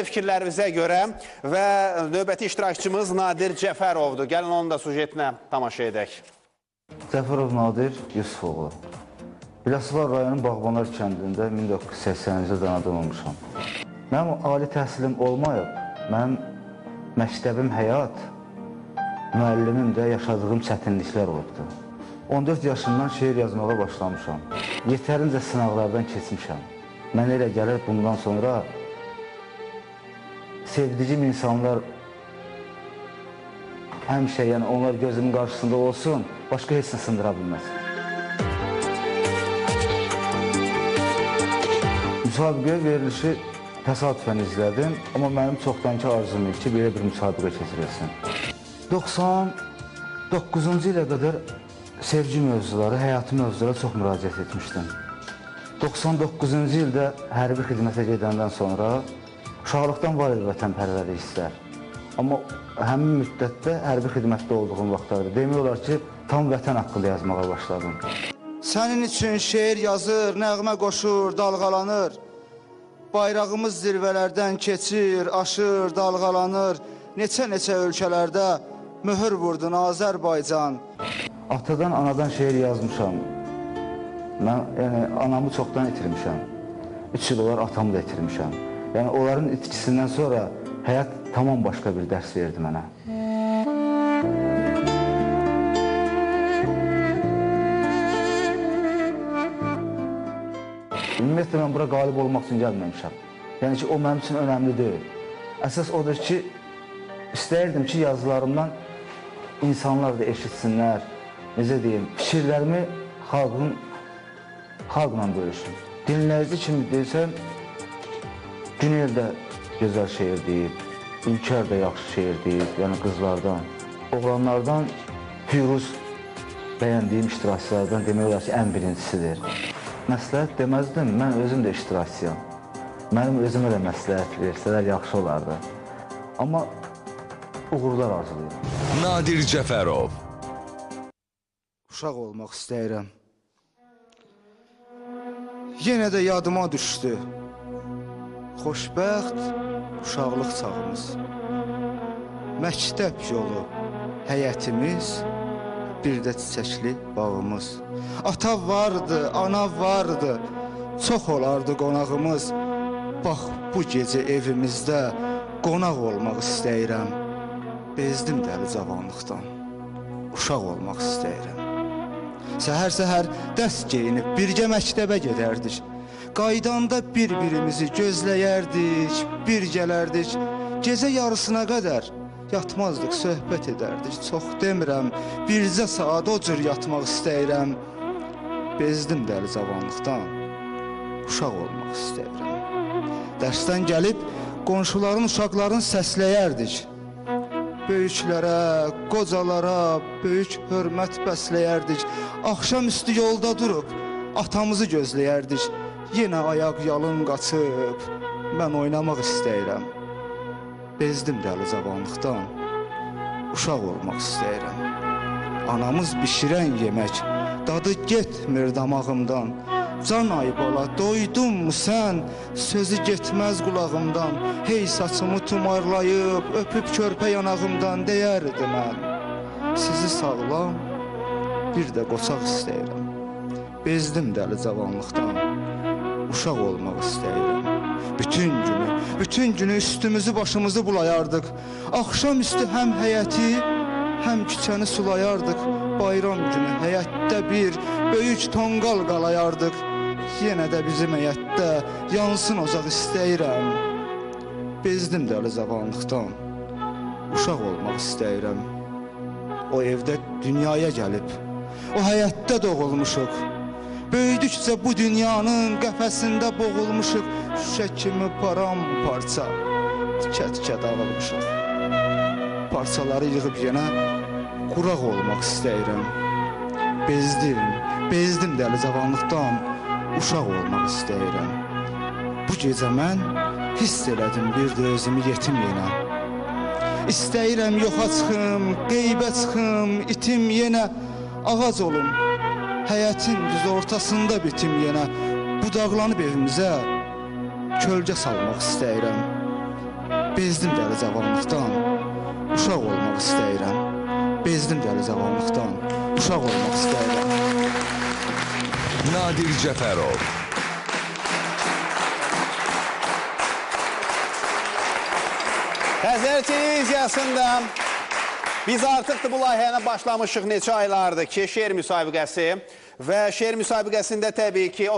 Fikirlərimizə görə və növbəti iştirakçımız Nadir Cəfərovdur. Gəlin onun da sujetinə tamaşa edək. Cəfərov Nadir Yusufoğlu. Biləsuvar rayonun Bağbanlar kəndində 1980-ci ildə anadan olmuşam. Mənim ali təhsilim olmayıb, mənim məktəbim həyat, müəllimim də yaşadığım çətinliklər olubdur. 14 yaşından şeir yazmağa başlamışam. Yetərincə sınaqlardan keçmişəm. Mən elə gəlir bundan sonra sevdiyim insanlar həmişə, yəni onlar gözümün qarşısında olsun, başqa heç nə sındıra bilməz. Müsabiqəyə verilişi təsadüfən izlədim, amma mənim çoxdankı arzum idi ki, belə bir müsabiqə keçirilsin. 99-cu ilə qədər sevgi mövzuları, həyatı mövzulara çox müraciət etmişdim. 99-cu ildə hərbi xidmətə gedəndən sonra uşaqlıqdan var idi vətənpərvərlik istər. Amma həmin müddətdə hərbi xidmətdə olduğum vaxtlarda demək olar ki, tam vətən haqqında yazmağa başladım. Sənin üçün şeir yazır, nəğmə qoşur, dalğalanır. Bayrağımız zirvələrdən keçir, aşır, dalğalanır. Neçə-neçə ölkələrdə möhür vurdun Azərbaycan. Atadan, anadan şeir yazmışam. Mən anamı çoxdan itirmişəm. 3 il olar atamı da itirmişəm. Yəni onların itkisindən sonra həyat tamam başqa bir dərs verdi mənə. Ümumiyyətlə mən bura qalib olmaq üçün gəlməmişəm. Yəni ki, o mənim üçün önəmli deyil. Əsas odur ki, istəyirdim ki, yazılarımdan insanlar da eşitsinlər, necə deyim, fikirlərimi xalqla bölüşsün. Dinləyici kimi desəm, Günel də gözəl şeir deyib, İlker də yaxşı şeir deyib, yəni qızlardan. Oğlanlardan Firuz bəyəndiyim iştirakçılardan demək olar ki, ən birincisidir. Məsləhət deməzdim, mən özüm də iştirakçıyam. Mənim özümə də məsləhət versələr yaxşı olardı. Amma uğurlar arzulayıram. Nadir Cəfərov. Uşaq olmaq istəyirəm. Yenə də yadıma düşdü. Xoşbəxt uşaqlıq çağımız. Məktəb yolu, həyətimiz, bir də çiçəkli bağımız. Ata vardı, ana vardı, çox olardı qonağımız. Bax, bu gecə evimizdə qonaq olmaq istəyirəm. Bezdim dəli cavanlıqdan, uşaq olmaq istəyirəm. Səhər-səhər dəst geyinib, birgə məktəbə gedərdik. Qaydanda bir-birimizi gözləyərdik, bir gələrdik. Gecə yarısına qədər yatmazdıq, söhbət edərdik. Çox demirəm, bircə saat o cür yatmaq istəyirəm. Bezdim dəli cavanlıqdan, uşaq olmaq istəyirəm. Dərsdən gəlib qonşuların uşaqlarını səsləyərdik. Böyüklərə, qocalara böyük hörmət bəsləyərdik. Axşam üstü yolda durub atamızı gözləyərdik. Yenə ayaq yalın qaçıb, mən oynamaq istəyirəm. Bezdim dəli cavanlıqdan, uşaq olmaq istəyirəm. Anamız bişirən yemək, dadı getmir damağımdan. Can ay bala, doydunmu sən, sözü getməz qulağımdan. Hey saçımı tumarlayıb, öpüb körpə yanağımdan deyərdi mən. Sizi sağlam, bir də qoçaq istəyirəm. Bezdim dəli cavanlıqdan, uşaq olmaq istəyirəm. Bütün günü üstümüzü başımızı bulayardıq. Axşam üstü həm həyəti, həm küçəni sulayardıq. Bayram günü həyətdə bir böyük tonqal qalayardıq. Yenə də bizim həyətdə yansın ocaq istəyirəm. Bezdim dəli cavanlıqdan, uşaq olmaq istəyirəm. O evdə dünyaya gəlib, o həyətdə doğulmuşuq. Böyüdükcə bu dünyanın qəfəsində boğulmuşuq. Şüşə kimi paramparça, tikə-tikə dağılmışıq. Parçaları yığıb yenə quraq olmaq istəyirəm. Bezdim dəli cavanlıqdan, uşaq olmaq istəyirəm. Bu gecə mən hiss elədim bir də özümü yetim yenə. İstəyirəm yoxa çıxım, qeybə çıxım, itim yenə. Ağac olum, həyətin düz ortasında bitim yenə. Budaqlanıb evimizə kölgə salmaq istəyirəm. bezdim dəli cavanlıqdan, uşaq olmaq istəyirəm. Bezdim dəli cavanlıqdan, uşaq olmaq istəyirəm. Nadir Cəfərov. Xəzər televiziyasında biz artıq da bu layihəni başlamışıq neçə aylardır ki, şeir müsabiqəsi və şeir müsabiqəsində təbii ki